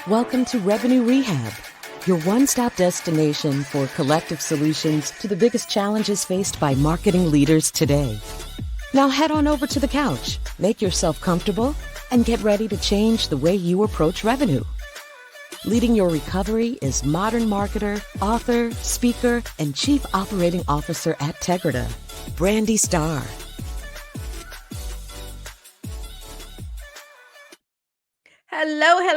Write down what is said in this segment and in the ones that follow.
Welcome to Revenue Rehab, your one-stop destination for collective solutions to the biggest challenges faced by marketing leaders today. Now head on over to the couch, make yourself comfortable, and get ready to change the way you approach revenue. Leading your recovery is modern marketer, author, speaker, and Chief Operating Officer at Tegrita, Brandy Starr.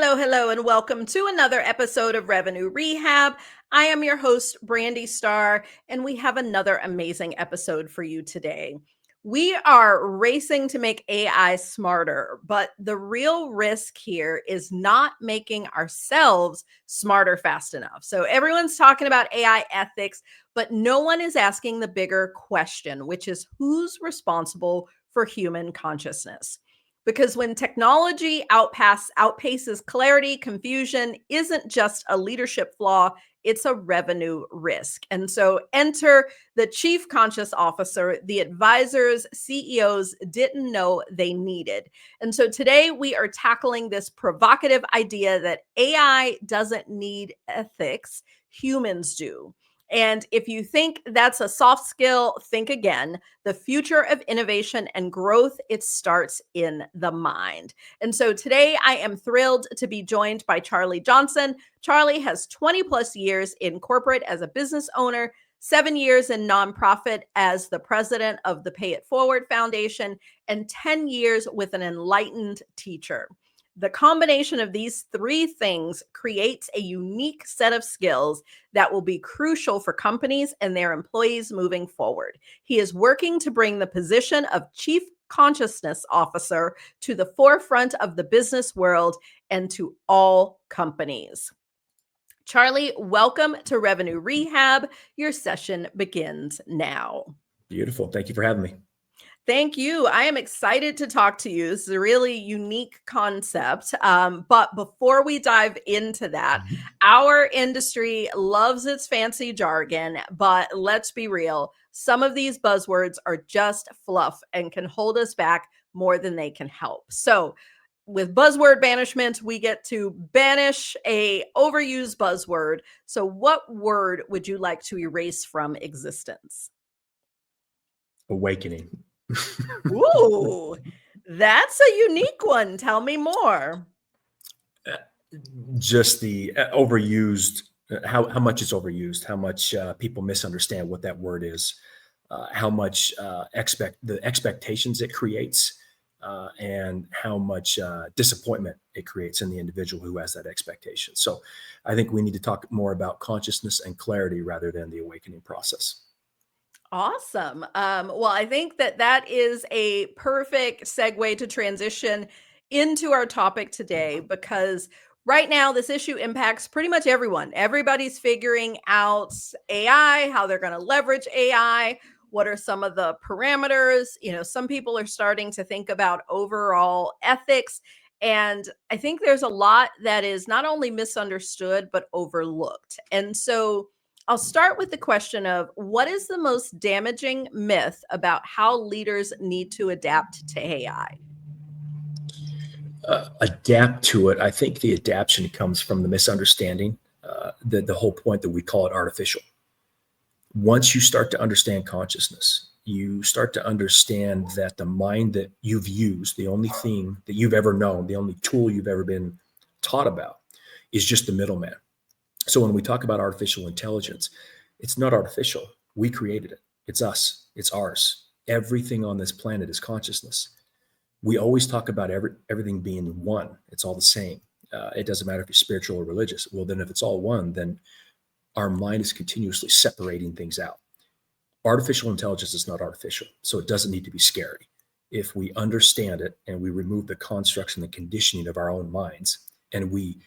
Hello, and welcome to another episode of Revenue Rehab. I am your host, Brandy Starr, and we have another amazing episode for you today. We are racing to make AI smarter, but the real risk here is not making ourselves smarter fast enough. So everyone's talking about AI ethics, but no one is asking the bigger question, which is who's responsible for human consciousness? Because when technology outpaces clarity, confusion isn't just a leadership flaw, it's a revenue risk. And so enter the chief conscious officer, the advisors CEOs didn't know they needed. And so today we are tackling this provocative idea that AI doesn't need ethics, humans do. And if you think that's a soft skill, think again. The future of innovation and growth, it starts in the mind. And so today I am thrilled to be joined by Charley Johnson. Charley has 20 plus years in corporate as a business owner, 7 years in nonprofit as the president of the Pay It Forward Foundation, and 10 years with an enlightened teacher. The combination of these three things creates a unique set of skills that will be crucial for companies and their employees moving forward. He is working to bring the position of Chief Consciousness Officer to the forefront of the business world and to all companies. Charley, welcome to Revenue Rehab. Your session begins now. Beautiful. Thank you for having me. Thank you. I am excited to talk to you. This is a really unique concept. But before we dive into that, our industry loves its fancy jargon, but let's be real. Some of these buzzwords are just fluff and can hold us back more than they can help. So with buzzword banishment, we get to banish a overused buzzword. So what word would you like to erase from existence? Awakening. Ooh, that's a unique one. Tell me more. Just the overused, how much it's overused, how much people misunderstand what that word is, how much the expectations it creates, and how much disappointment it creates in the individual who has that expectation. So I think we need to talk more about consciousness and clarity rather than the awakening process. Awesome. Well, I think that is a perfect segue to transition into our topic today, because right now this issue impacts pretty much everyone. Everybody's figuring out AI, how they're going to leverage AI. What are some of the parameters? Some people are starting to think about overall ethics. And I think there's a lot that is not only misunderstood, but overlooked. And so I'll start with the question of what is the most damaging myth about how leaders need to adapt to AI? Adapt to it. I think the adaptation comes from the misunderstanding, the whole point that we call it artificial. Once you start to understand consciousness, you start to understand that the mind that you've used, the only thing that you've ever known, the only tool you've ever been taught about is just the middleman. So when we talk about artificial intelligence, it's not artificial. We created it. It's us. It's ours. Everything on this planet is consciousness. We always talk about everything being one. It's all the same. It doesn't matter if you're spiritual or religious. Well, then if it's all one, then our mind is continuously separating things out. Artificial intelligence is not artificial, so it doesn't need to be scary. If we understand it and we remove the constructs and the conditioning of our own minds, and we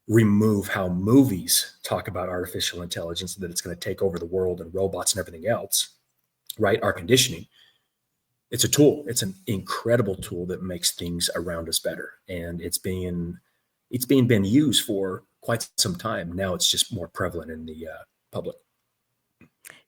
remove how movies talk about artificial intelligence, that it's going to take over the world and robots and everything else, right? Our conditioning, it's a tool. It's an incredible tool that makes things around us better. And it's been used for quite some time. Now it's just more prevalent in the public.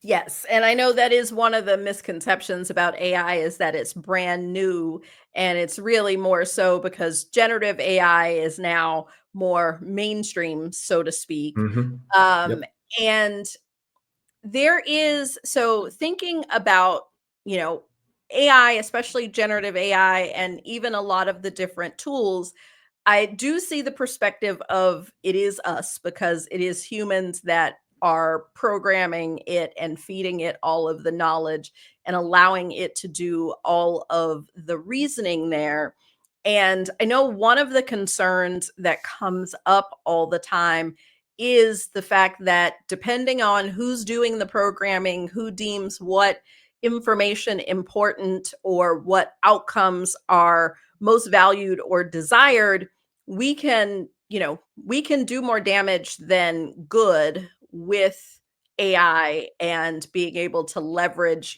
Yes, and I know that is one of the misconceptions about AI is that it's brand new, and it's really more so because generative AI is now more mainstream, so to speak. Hmm. Um, Yep. and there is so thinking about, you know, AI, especially generative AI, and even a lot of the different tools, I do see the perspective of it is us because it is humans that are programming it and feeding it all of the knowledge and allowing it to do all of the reasoning there. And I know one of the concerns that comes up all the time is the fact that depending on who's doing the programming, who deems what information important or what outcomes are most valued or desired, we can, we can do more damage than good with AI and being able to leverage,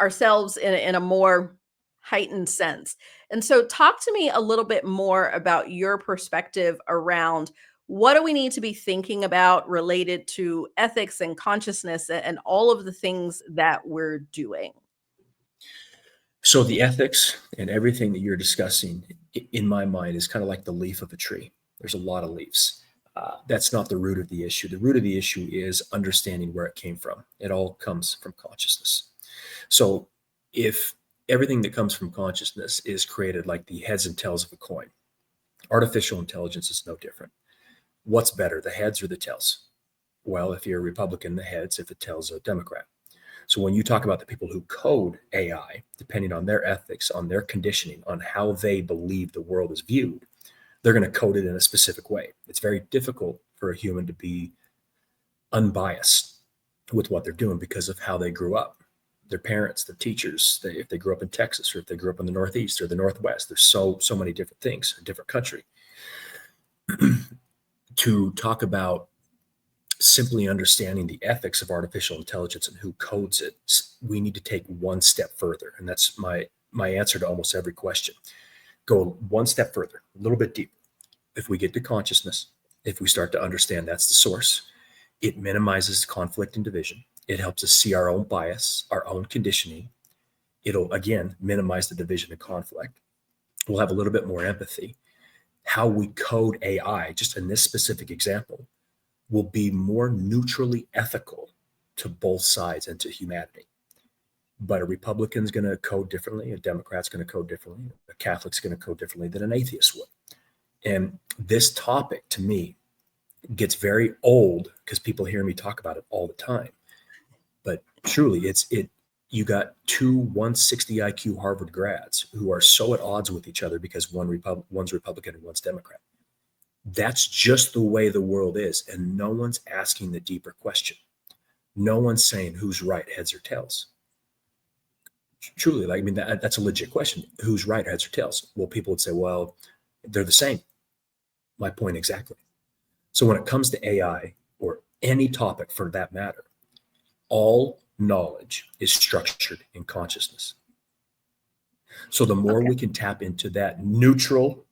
ourselves in a more heightened sense. And so talk to me a little bit more about your perspective around what do we need to be thinking about related to ethics and consciousness and all of the things that we're doing. So the ethics and everything that you're discussing, in my mind, is kind of like the leaf of a tree. There's a lot of leaves. That's not the root of the issue. The root of the issue is understanding where it came from. It all comes from consciousness. So if everything that comes from consciousness is created like the heads and tails of a coin, artificial intelligence is no different. What's better, the heads or the tails? Well, if you're a Republican, the heads; if the tails, a Democrat. So when you talk about the people who code AI, depending on their ethics, on their conditioning, on how they believe the world is viewed, they're going to code it in a specific way. It's very difficult for a human to be unbiased with what they're doing because of how they grew up. Their parents, their teachers, if they grew up in Texas or if they grew up in the Northeast or the Northwest, there's so many different things, a different country. To talk about simply understanding the ethics of artificial intelligence and who codes it, we need to take one step further. And that's my answer to almost every question. Go one step further, a little bit deeper. If we get to consciousness, if we start to understand that's the source, it minimizes conflict and division. It helps us see our own bias, our own conditioning. It'll, again, minimize the division and conflict. We'll have a little bit more empathy. How we code AI, just in this specific example, will be more neutrally ethical to both sides and to humanity. But a Republican's going to code differently, a Democrat's going to code differently, a Catholic's going to code differently than an atheist would. And this topic, to me, gets very old because people hear me talk about it all the time. But truly, you got two 160 IQ Harvard grads who are so at odds with each other because one's Republican and one's Democrat. That's just the way the world is. And no one's asking the deeper question. No one's saying who's right, heads or tails. Truly, that's a legit question. Who's right, heads or tails? Well, people would say, well, they're the same. My point exactly. So when it comes to AI or any topic for that matter, all knowledge is structured in consciousness. So the more we can tap into that neutral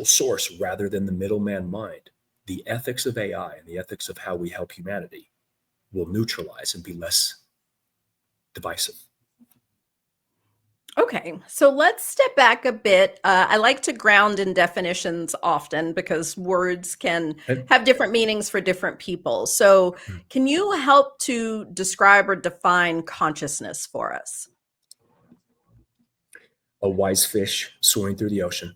source rather than the middleman mind, the ethics of AI and the ethics of how we help humanity will neutralize and be less divisive. Okay, so let's step back a bit. I like to ground in definitions often because words can Okay? have different meanings for different people. So, can you help to describe or define consciousness for us? A wise fish swimming through the ocean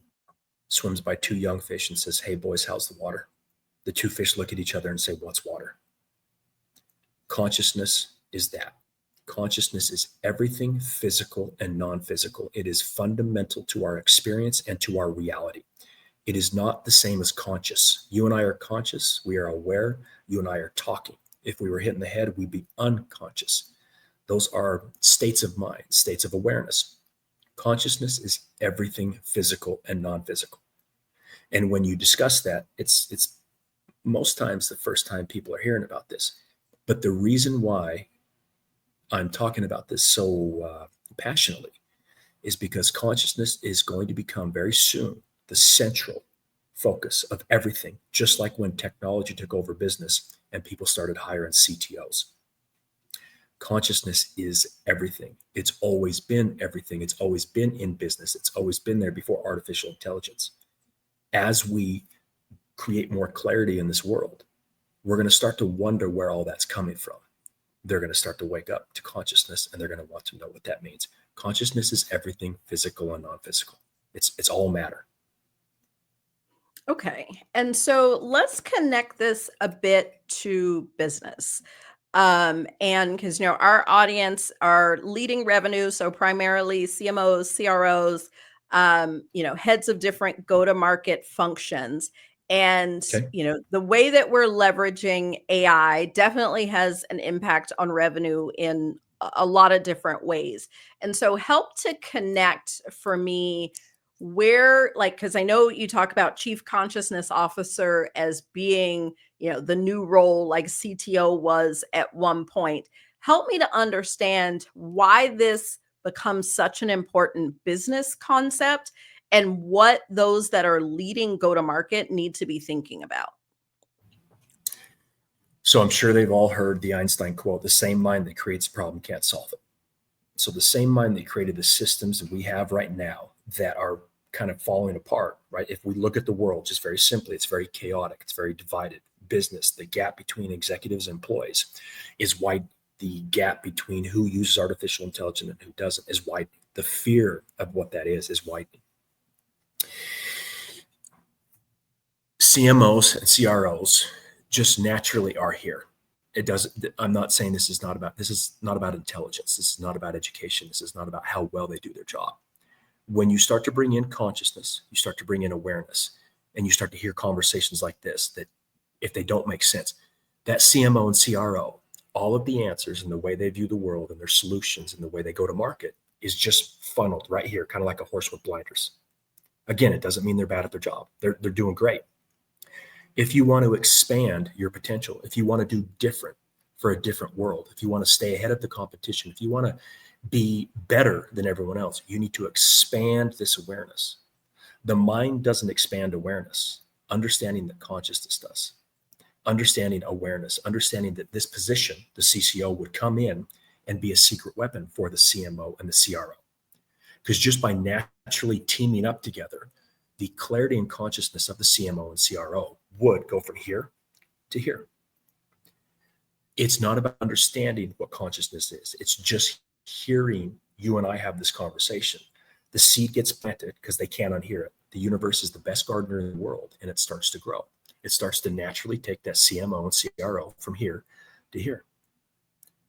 swims by two young fish and says, "Hey boys, how's the water?" The two fish look at each other and say, "What's water?" Consciousness is that. Consciousness is everything physical and non-physical. It is fundamental to our experience and to our reality. It is not the same as conscious. You and I are conscious. We are aware. You and I are talking. If we were hit in the head, we'd be unconscious. Those are states of mind, states of awareness. Consciousness is everything physical and non-physical. And when you discuss that, it's most times the first time people are hearing about this. But the reason why I'm talking about this so passionately is because consciousness is going to become very soon the central focus of everything, just like when technology took over business and people started hiring CTOs. Consciousness is everything. It's always been everything. It's always been in business. It's always been there before artificial intelligence. As we create more clarity in this world, we're going to start to wonder where all that's coming from. They're going to start to wake up to consciousness, and they're going to want to know what that means. Consciousness is everything, physical and non-physical. It's all matter. Okay. And so let's connect this a bit to business. And because, our audience are leading revenue, so primarily CMOs, CROs, heads of different go-to-market functions. And, Okay. the way that we're leveraging AI definitely has an impact on revenue in a lot of different ways. And so help to connect for me where, like, because I know you talk about chief consciousness officer as being the new role like CTO was at one point. Help me to understand why this becomes such an important business concept and what those that are leading go to market need to be thinking about. So I'm sure they've all heard the Einstein quote, the same mind that creates a problem can't solve it. So the same mind that created the systems that we have right now that are kind of falling apart, right? If we look at the world just very simply, it's very chaotic, it's very divided. Business, the gap between executives and employees is wide. The gap between who uses artificial intelligence and who doesn't is widening. The fear of what that is widening. CMOs and CROs just naturally are here. It doesn't, I'm not saying this is not about intelligence. This is not about education. This is not about how well they do their job. When you start to bring in consciousness, you start to bring in awareness, and you start to hear conversations like this, that if they don't make sense, that CMO and CRO, all of the answers and the way they view the world and their solutions and the way they go to market is just funneled right here, kind of like a horse with blinders. Again, it doesn't mean they're bad at their job. They're doing great. If you want to expand your potential, if you want to do different for a different world, if you want to stay ahead of the competition, if you want to be better than everyone else, you need to expand this awareness. The mind doesn't expand awareness. Understanding that consciousness does. Understanding awareness, understanding that this position, the CCO, would come in and be a secret weapon for the CMO and the CRO. Because just by naturally teaming up together, the clarity and consciousness of the CMO and CRO would go from here to here. It's not about understanding what consciousness is. It's just hearing you and I have this conversation. The seed gets planted because they can't unhear it. The universe is the best gardener in the world, and it starts to grow. It starts to naturally take that CMO and CRO from here to here.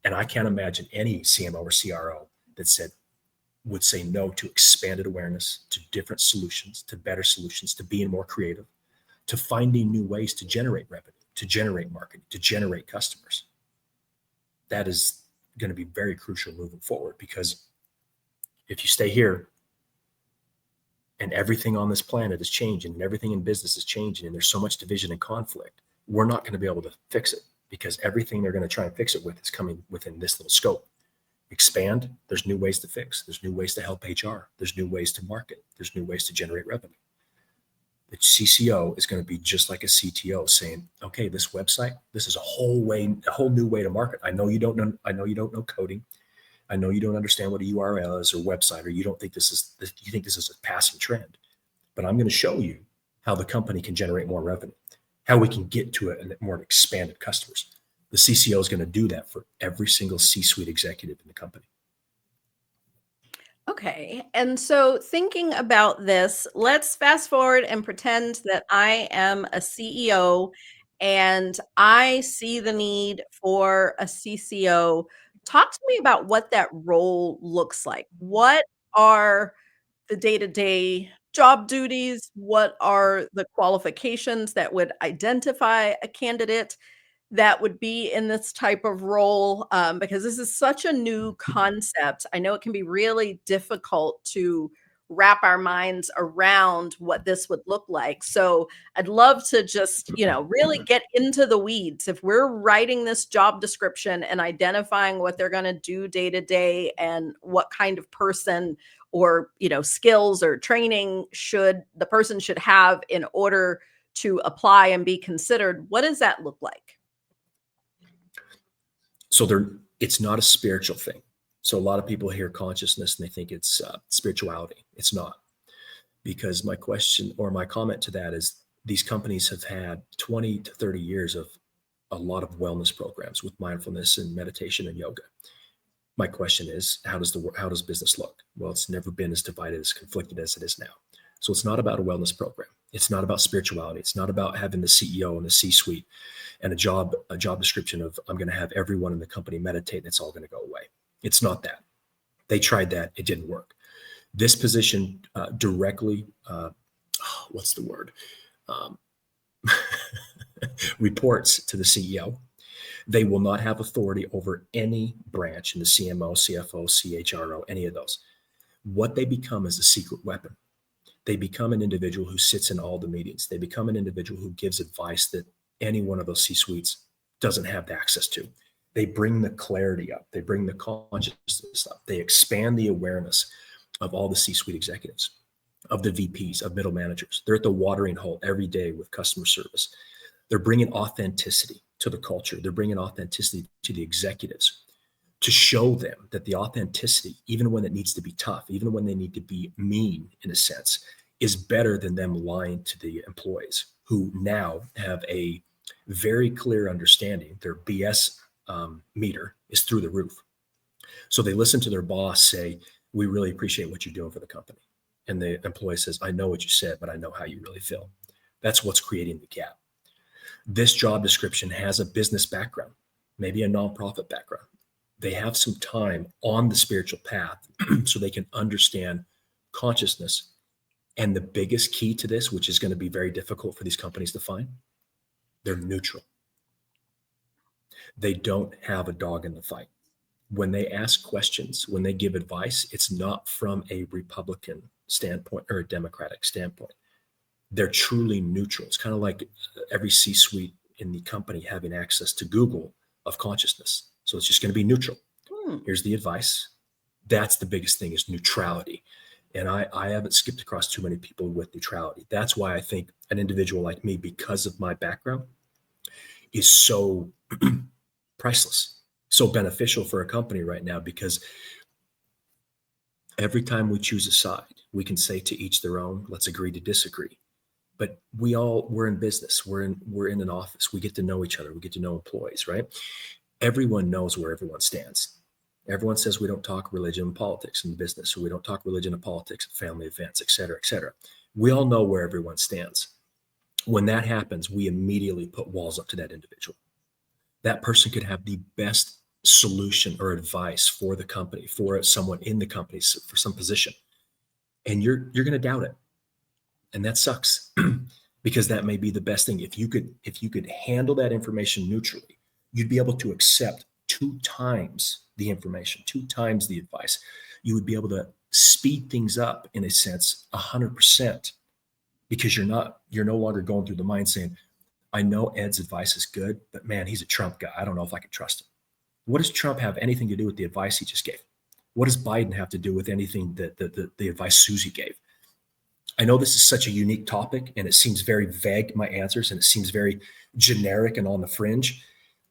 And I can't imagine any CMO or CRO that would say no to expanded awareness, to different solutions, to better solutions, to being more creative, to finding new ways to generate revenue, to generate marketing, to generate customers. That is going to be very crucial moving forward, because if you stay here and everything on this planet is changing and everything in business is changing and there's so much division and conflict, we're not going to be able to fix it, because everything they're going to try and fix it with is coming within this little scope. Expand, there's new ways to fix. There's new ways to help HR. There's new ways to market. There's new ways to generate revenue. The CCO is going to be just like a CTO saying, okay, this website, this is a whole new way to market. I know you don't know coding. I know you don't understand what a URL is or website, or you think this is a passing trend, but I'm going to show you how the company can generate more revenue, how we can get to a more expanded customers. The CCO is going to do that for every single C-suite executive in the company. Okay. And so thinking about this, let's fast forward and pretend that I am a CEO and I see the need for a CCO. Talk to me about what that role looks like. What are the day-to-day job duties? What are the qualifications that would identify a candidate that would be in this type of role? Because this is such a new concept. I know it can be really difficult to wrap our minds around what this would look like. So I'd love to just, really get into the weeds. If we're writing this job description and identifying what they're going to do day to day and what kind of person or, skills or training the person should have in order to apply and be considered, what does that look like? So It's not a spiritual thing. So a lot of people hear consciousness and they think it's spirituality. It's not. Because my question or my comment to that is these companies have had 20 to 30 years of a lot of wellness programs with mindfulness and meditation and yoga. My question is, how does business look? Well, it's never been as divided, as conflicted as it is now. So it's not about a wellness program. It's not about spirituality. It's not about having the CEO and the C-suite and a job description of, I'm going to have everyone in the company meditate and it's all going to go away. It's not that. They tried that. It didn't work. This position directly, what's the word? Reports to the CEO. They will not have authority over any branch in the CMO, CFO, CHRO, any of those. What they become is a secret weapon. They become an individual who sits in all the meetings. They become an individual who gives advice that any one of those C-suites doesn't have access to. They bring the clarity up. They bring the consciousness up. They expand the awareness of all the C-suite executives, of the VPs, of middle managers. They're at the watering hole every day with customer service. They're bringing authenticity to the culture. They're bringing authenticity to the executives to show them that the authenticity, even when it needs to be tough, even when they need to be mean in a sense, is better than them lying to the employees who now have a very clear understanding. Their BS meter is through the roof. So they listen to their boss say, we really appreciate what you're doing for the company. And the employee says, I know what you said, but I know how you really feel. That's what's creating the gap. This job description has a business background, maybe a nonprofit background. They have some time on the spiritual path so they can understand consciousness. And the biggest key to this, which is going to be very difficult for these companies to find, they're neutral. They don't have a dog in the fight. When they ask questions, when they give advice, it's not from a Republican standpoint or a Democratic standpoint. They're truly neutral. It's kind of like every C-suite in the company having access to Google of consciousness. So it's just going to be neutral. Here's the advice. That's the biggest thing, is neutrality. And I haven't skipped across too many people with neutrality. That's why I think an individual like me, because of my background, is so priceless, so beneficial for a company right now, because every time we choose a side, we can say to each their own, let's agree to disagree. But we're in business. We're in an office. We get to know each other. We get to know employees, right? Everyone knows where everyone stands. Everyone says we don't talk religion and politics in business, or we don't talk religion and politics at family events, et cetera, et cetera. We all know where everyone stands. When that happens, we immediately put walls up to that individual. That person could have the best solution or advice for the company, for someone in the company, for some position, and you're going to doubt it. And that sucks because that may be the best thing. If you could handle that information neutrally, you'd be able to accept 2 times the information, 2 times the advice. You would be able to speed things up in a sense, 100%, because you're no longer going through the mind saying, I know Ed's advice is good, but man, he's a Trump guy. I don't know if I can trust him. What does Trump have anything to do with the advice he just gave? What does Biden have to do with anything that the advice Susie gave? I know this is such a unique topic and it seems very vague, my answers, and it seems very generic and on the fringe.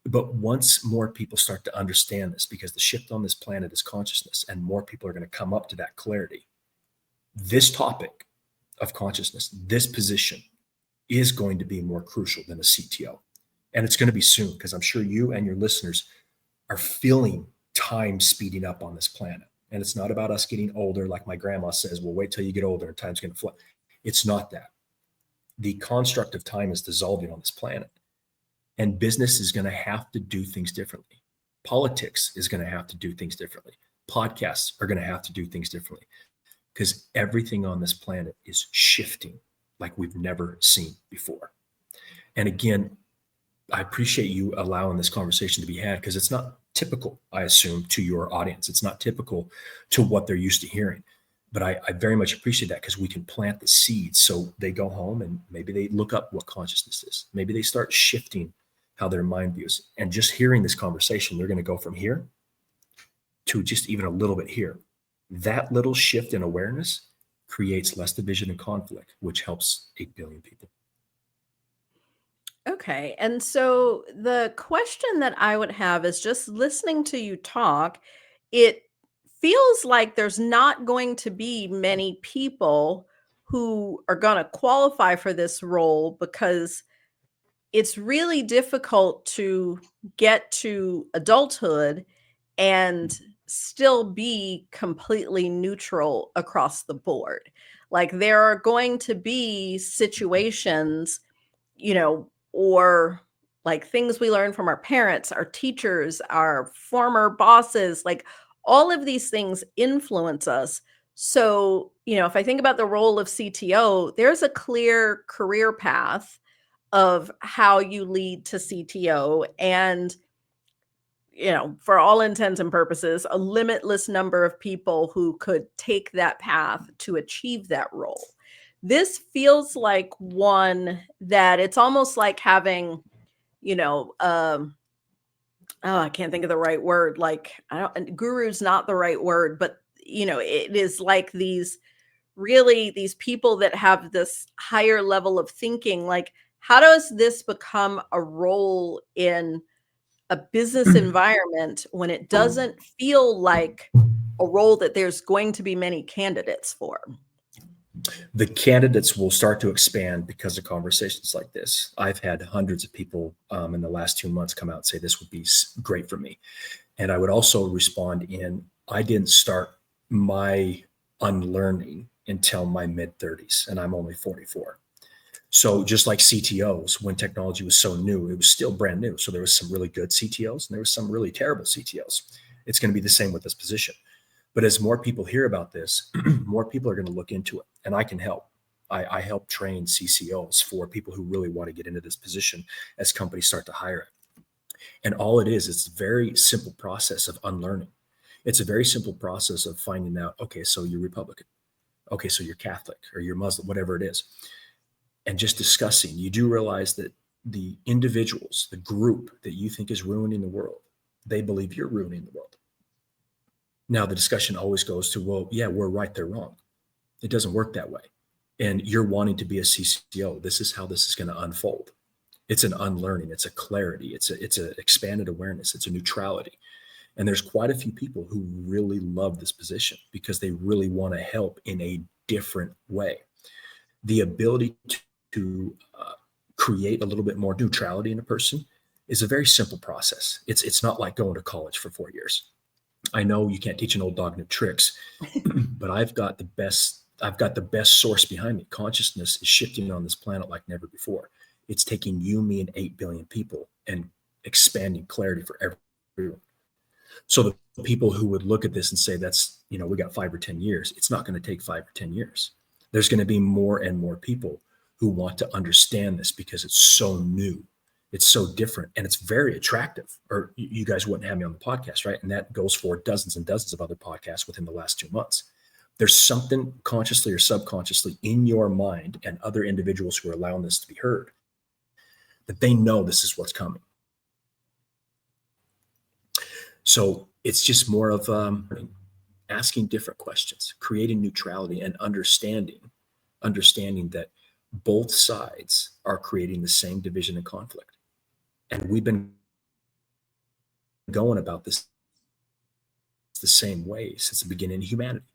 But once more people start to understand this, because the shift on this planet is consciousness, and more people are going to come up to that clarity, this topic of consciousness, this position, is going to be more crucial than a CTO. And it's going to be soon, because I'm sure you and your listeners are feeling time speeding up on this planet. And it's not about us getting older, like my grandma says, well, wait till you get older and time's going to fly. It's not that. The construct of time is dissolving on this planet. And business is going to have to do things differently. Politics is going to have to do things differently. Podcasts are going to have to do things differently, because everything on this planet is shifting like we've never seen before. And again, I appreciate you allowing this conversation to be had, because it's not typical, I assume, to your audience. It's not typical to what they're used to hearing. But I very much appreciate that, because we can plant the seeds so they go home and maybe they look up what consciousness is. Maybe they start shifting how their mind views. And just hearing this conversation, they're going to go from here to just even a little bit here. That little shift in awareness creates less division and conflict, which helps 8 billion people. Okay. And so the question that I would have is, just listening to you talk, it feels like there's not going to be many people who are going to qualify for this role, because it's really difficult to get to adulthood and still be completely neutral across the board. Like, there are going to be situations, or like things we learn from our parents, our teachers, our former bosses, like all of these things influence us. So, if I think about the role of CTO, there's a clear career path of how you lead to CTO, and for all intents and purposes, a limitless number of people who could take that path to achieve that role. This feels like one that it's almost like having, you know, um, oh, I can't think of the right word. Like, I don't, guru's not the right word, but it is like these people that have this higher level of thinking. Like, how does this become a role in a business environment when it doesn't feel like a role that there's going to be many candidates for? The candidates will start to expand because of conversations like this. I've had hundreds of people in the last 2 months come out and say this would be great for me. And I would also respond in, I didn't start my unlearning until my mid 30s, and I'm only 44. So just like CTOs, when technology was so new, it was still brand new. So there was some really good CTOs and there was some really terrible CTOs. It's going to be the same with this position. But as more people hear about this, more people are going to look into it, and I can help. I help train CCOs for people who really want to get into this position as companies start to hire it. And all it is, it's a very simple process of unlearning. It's a very simple process of finding out, okay, so you're Republican. Okay, so you're Catholic or you're Muslim, whatever it is. And just discussing, you do realize that the individuals, the group that you think is ruining the world, they believe you're ruining the world. Now, the discussion always goes to, well, yeah, we're right, they're wrong. It doesn't work that way. And you're wanting to be a CCO. This is how this is going to unfold. It's an unlearning. It's a clarity. It's an expanded awareness. It's a neutrality. And there's quite a few people who really love this position because they really want to help in a different way. The ability to create a little bit more neutrality in a person is a very simple process. It's not like going to college for 4 years. I know you can't teach an old dog new tricks, but I've got the best source behind me. Consciousness is shifting on this planet like never before. It's taking you, me, and 8 billion people and expanding clarity for everyone. So the people who would look at this and say, that's, we got 5 or 10 years, it's not going to take 5 or 10 years. There's going to be more and more people who want to understand this because it's so new. It's so different and it's very attractive, or you guys wouldn't have me on the podcast, right? And that goes for dozens and dozens of other podcasts within the last 2 months. There's something consciously or subconsciously in your mind and other individuals who are allowing this to be heard, that they know this is what's coming. So it's just more of asking different questions, creating neutrality, and understanding that both sides are creating the same division and conflict. And we've been going about this the same way since the beginning of humanity.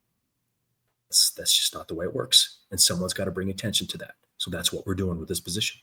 That's just not the way it works. And someone's got to bring attention to that. So that's what we're doing with this position.